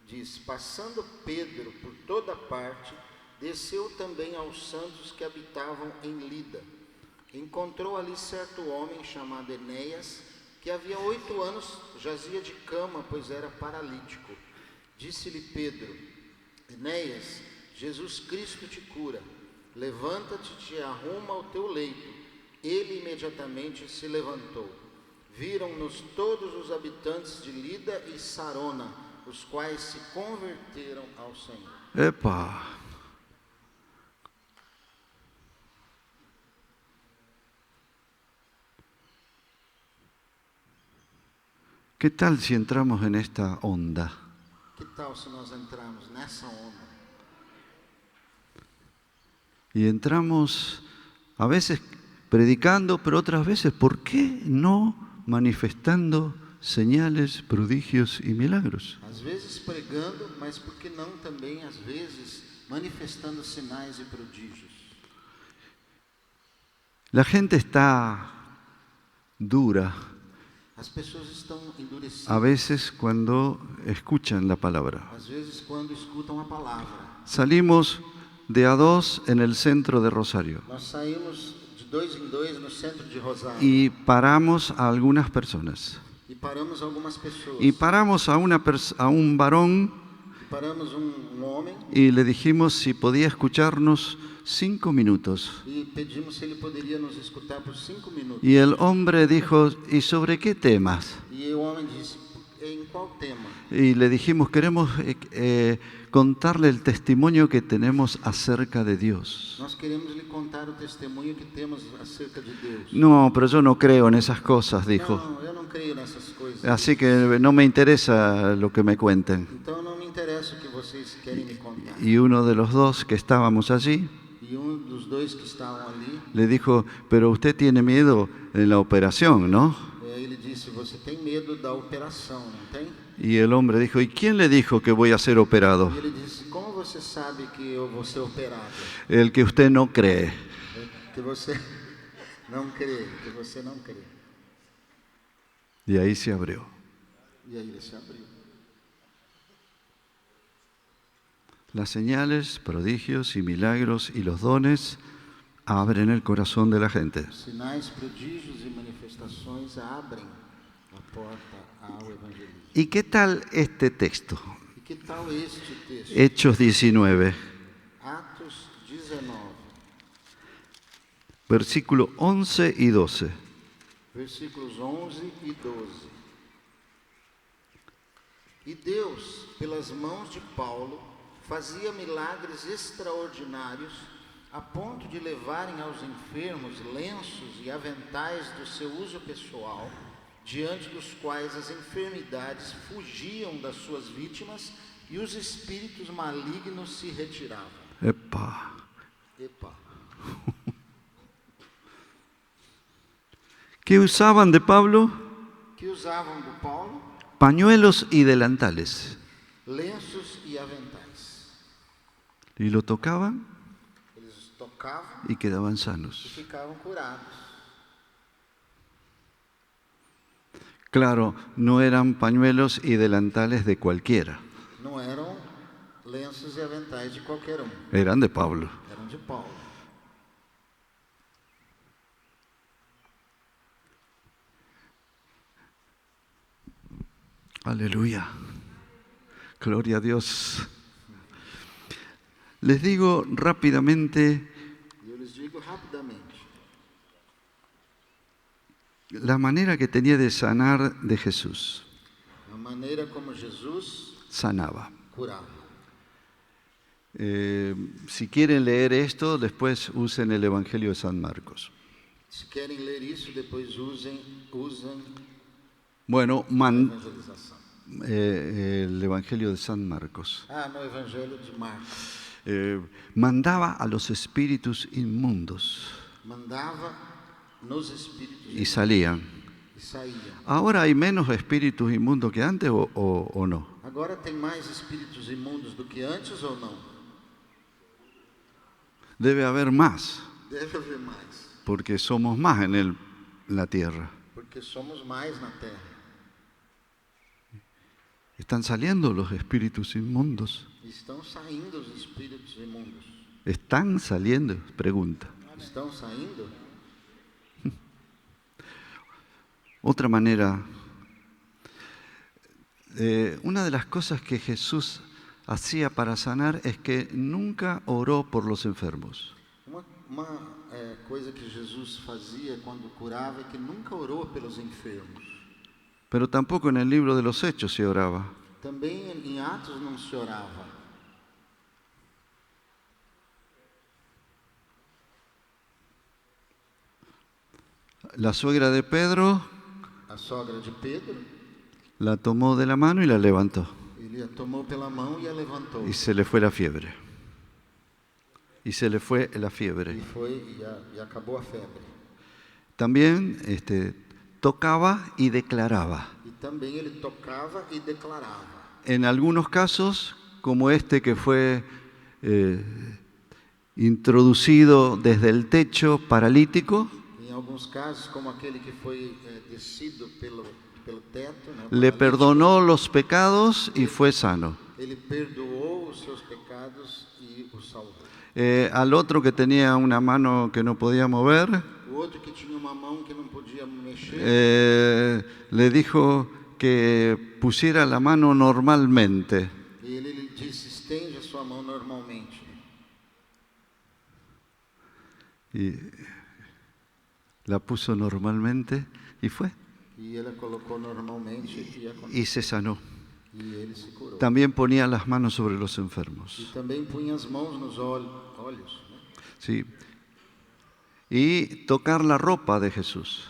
diz: Passando Pedro por toda parte, desceu também aos santos que habitavam em Lida. Encontrou ali certo homem chamado Enéas, que havia 8 anos jazia de cama, pois era paralítico. Disse-lhe Pedro: Enéas, Jesus Cristo te cura. Levanta-te e te arruma ao teu leito. Ele imediatamente se levantou. Viram-nos todos os habitantes de Lida e Sarona, os quais se converteram ao Senhor. ¡epa! ¿Qué tal si entramos en esta onda? Que tal se nós entrarmos nessa onda? Y entramos a veces predicando, pero otras veces, ¿por qué no manifestando señales, prodigios y milagros? Às vezes pregando, mas por que não também, às vezes, manifestando sinais e prodígios? La gente está dura As pessoas estão endurecidas, a veces cuando escuchan la palabra. às vezes quando escutam a palavra. Salimos de a dos en el centro de Rosario Nós saímos de 2 em 2 no centro de Rosário y paramos a algunas personas. e paramos algumas pessoas. Y paramos a un varón E paramos homem y le dijimos si podía escucharnos 5 minutos. e pedimos se ele poderia nos escutar por 5 minutos. Y el hombre dijo, ¿y sobre qué temas? E o homem disse: em qual tema? Y le dijimos, queremos contarle el testimonio que tenemos acerca de Dios. Nós queremos lhe contar o testemunho que temos acerca de Deus. No, pero yo no creo en esas cosas, dijo. Não, eu não creio nessas coisas. Así que no me interesa lo que me cuenten. Então não me interessa o que vocês querem me contar. Y uno de los dos que estábamos allí E dos dois que estavam ali, le dijo, pero usted tiene miedo en la operación, ¿no? ele disse: você tem medo da operação, não tem? Y el hombre dijo, ¿y quién le dijo que voy a ser operado? E ele disse: como você sabe que eu vou ser operado? El que usted no cree. Que você não crê, que você não crê. Y ahí se abrió. E aí ele se abriu. Las señales, prodigios y milagros y los dones abren el corazón de la gente. Sinais, prodígios e manifestações abrem a porta ao evangelismo. ¿Y qué tal este texto? E que tal este texto? Hechos 19, Atos 19, versículo 11 y 12. versículos 11 e 12. E Deus, pelas mãos de Paulo, fazia milagres extraordinários, a ponto de levarem aos enfermos lenços e aventais do seu uso pessoal, diante dos quais as enfermidades fugiam das suas vítimas e os espíritos malignos se retiravam. Epa. Epa. ¿Qué usaban de Pablo? Que usavam do Paulo? Pañuelos y delantales. Lenços e aventais. Y lo tocaban Eles tocavam y quedaban e sanos. ficavam curados. Claro, no eran pañuelos y delantales de cualquiera. Não eram lenços e aventais de qualquer um. Eran de Pablo. Eram de Paulo. Aleluya. Gloria a Dios. Les digo rápidamente E eu lhes digo rapidamente. la manera que tenía de sanar de Jesús. A maneira como Jesus Sanaba. curava. Si quieren leer esto, después usen el Evangelio de San Marcos. Se querem ler isso, depois usem Bueno, a evangelização. el Evangelio de San Marcos. No Evangelho de Marcos. Mandaba a los espíritus inmundos Mandava nos espíritos y salían. e saíam. ¿Ahora hay menos espíritus inmundos que antes o no? Agora tem mais espíritos imundos do que antes ou não? Debe haber más, Deve haver mais, porque somos más en la tierra. porque somos mais na Terra. ¿Están saliendo los espíritus inmundos? Estão saindo os espíritos imundos. ¿Están saliendo? Pregunta. Estão saindo? Otra manera, una de las cosas que Jesús hacía para sanar es que nunca oró por los enfermos. Uma coisa que Jesus fazia quando curava é que nunca orou pelos enfermos. Pero tampoco en el libro de los Hechos se oraba. Também em Atos não se orava. La suegra de Pedro A sogra de Pedro, la tomó de la mano y la levantó. ele a tomou pela mão e a levantou. Y se le fue la fiebre. Y se le fue la fiebre. E acabou a febre. También tocaba y declaraba. E também ele tocava e declarava. En algunos casos, como este que fue introducido desde el techo paralítico, Em alguns casos, como aquele que foi descido pelo teto, né, le paralítico, perdonó los pecados y fue sano. ele perdoou os seus pecados e o salvou. Al otro que tenía una mano que no podía mover, O outro que tinha uma mão que não podia mexer, le dijo que pusiera la mano normalmente. e ele lhe disse: estende a sua mão normalmente. Y la puso normalmente y fue. E ele a colocou normalmente Y se sanó. e ele se curou. También ponía las manos sobre los E enfermos. também punha as mãos nos olhos, né? Sí. Y tocar la ropa de Jesús.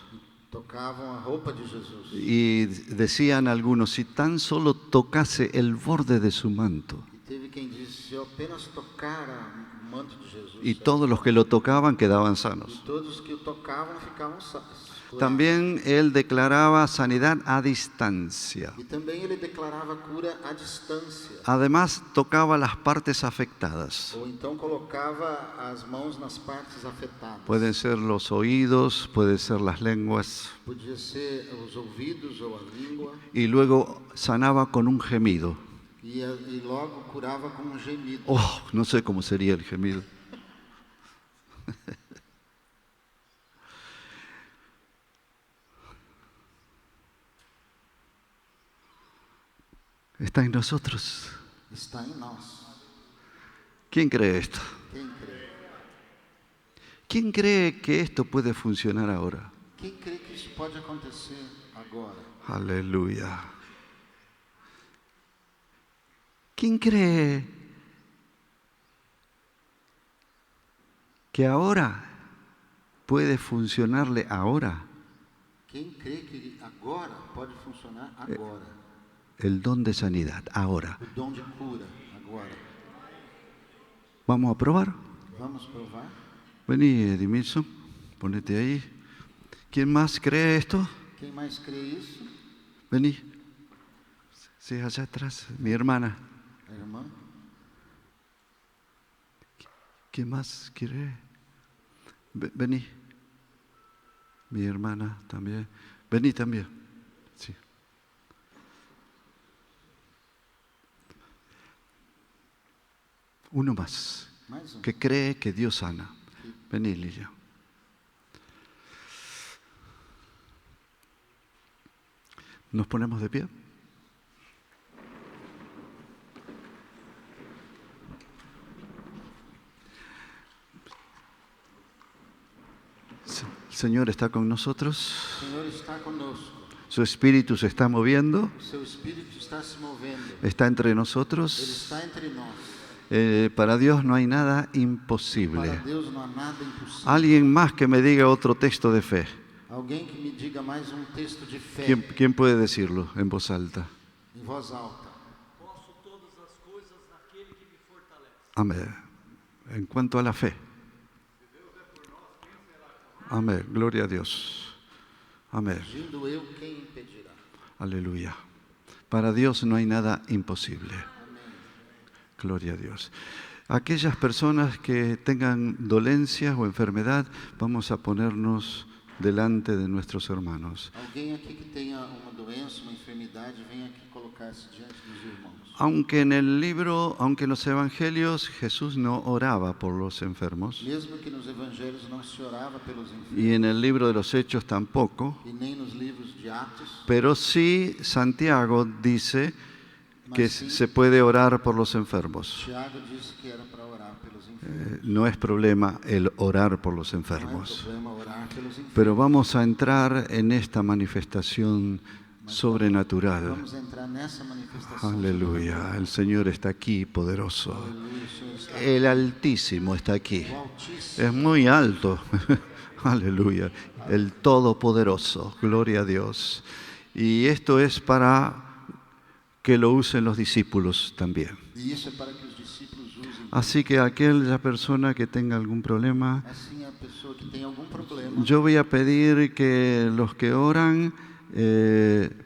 Tocavam a roupa de Jesus. Y decían algunos, si tan solo tocase el borde de su manto. E teve quem disse: se eu apenas tocara o manto de Jesus, Y todos los que lo tocaban quedaban sanos. e todos os que o tocavam ficavam curados. También él declaraba sanidad a distancia. E também ele declarava cura à distância. Además, tocaba las partes afectadas. Ou então colocava as mãos nas partes afetadas. Pueden ser los oídos, pueden ser las lenguas. Podia ser os ouvidos ou a língua. Y luego sanaba con un gemido. E logo curava com um gemido. Oh, no sé cómo sería el gemido. está en nosotros. está em nós. ¿Quién cree esto? Quem crê? ¿Quién cree que esto puede funcionar ahora? Quem crê que isso pode acontecer agora? Aleluya. ¿Quién cree que ahora puede funcionarle ahora Quem crê que agora pode funcionar agora? el don de sanidad? Ahora. O dom de cura, agora. ¿Vamos a probar? Vamos provar? Vení, Edmilson, ponete ahí. ¿Quién más cree esto? Quem mais crê isso? Vení. Sí, allá atrás, mi hermana. A irmã? ¿Quién más quiere? Vení. Mi hermana también. Vení también. Sí. Uno más. Mais um. Que cree que Dios sana. Vení, Lilia. ¿Nos ponemos de pie? El Señor está con nosotros. O Senhor está conosco. Su espíritu se está moviendo. O seu espírito está se movendo. Está entre Ele nosotros. está entre nós. Para Dios no hay nada Para imposible. Deus não há nada impossível. Alguien más que me diga otro texto de fe. Alguém que me diga mais um texto de fé ¿Quién puede decirlo en voz alta? em voz alta. Posso todas as coisas naquele que me fortalece. Amén. En cuanto a la fe. Amén. Gloria a Dios. Amén. Agindo eu, quem impedirá? Aleluya. Para Dios no hay nada imposible. Gloria a Dios. Aquellas personas que tengan dolencias o enfermedad, vamos a ponernos delante de nuestros hermanos. Alguém aqui que tenha uma doença, uma enfermidade, vem aqui colocar-se diante dos irmãos. Aunque en los evangelios Jesús no oraba por los enfermos, Mesmo que nos evangelhos não se orava pelos enfermos, y en el libro de los Hechos tampoco, e nem nos livros de Atos, pero sí Santiago dice que mas sim, se puede orar por los enfermos. Tiago disse que era para orar pelos enfermos. No es problema el orar por los Não é enfermos, problema orar pelos enfermos. pero vamos a entrar en esta manifestación sobrenatural. Vamos entrar nessa manifestação. Aleluya, el Señor está aquí poderoso. Aleluia, o Senhor está El Altísimo está aquí. o Altíssimo. Es muy alto. Aleluya. El Todopoderoso. Gloria a Dios. Y esto es para que lo usen los discípulos también. E isso é para que os discípulos usem. Así que aquella persona que tenga algún problema, Assim, a pessoa que tem algum problema, yo voy a pedir que los que oran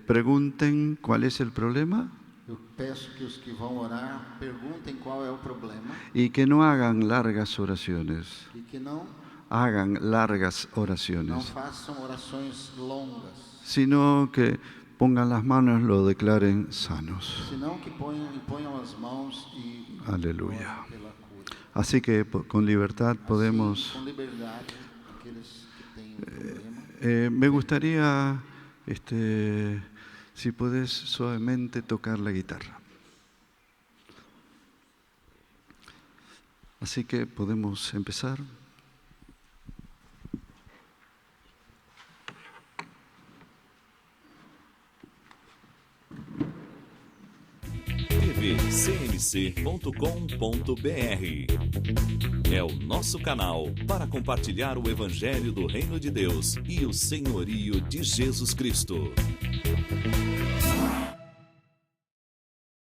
pregunten cuál es el problema eu peço que os que vão orar perguntem qual é o problema y que no hagan largas oraciones. e que não Hagan largas não oraciones, façam orações longas, sino que pongan las manos, lo declaren sanos. senão que imponham as mãos e Aleluya. orem pela cura. Así que con libertad Assim, podemos... com liberdade, aqueles que têm problema. me gustaría, si podés suavemente tocar la guitarra. Así que podemos empezar. tvcmc.com.br é o nosso canal para compartilhar o Evangelho do Reino de Deus e o senhorio de Jesus Cristo.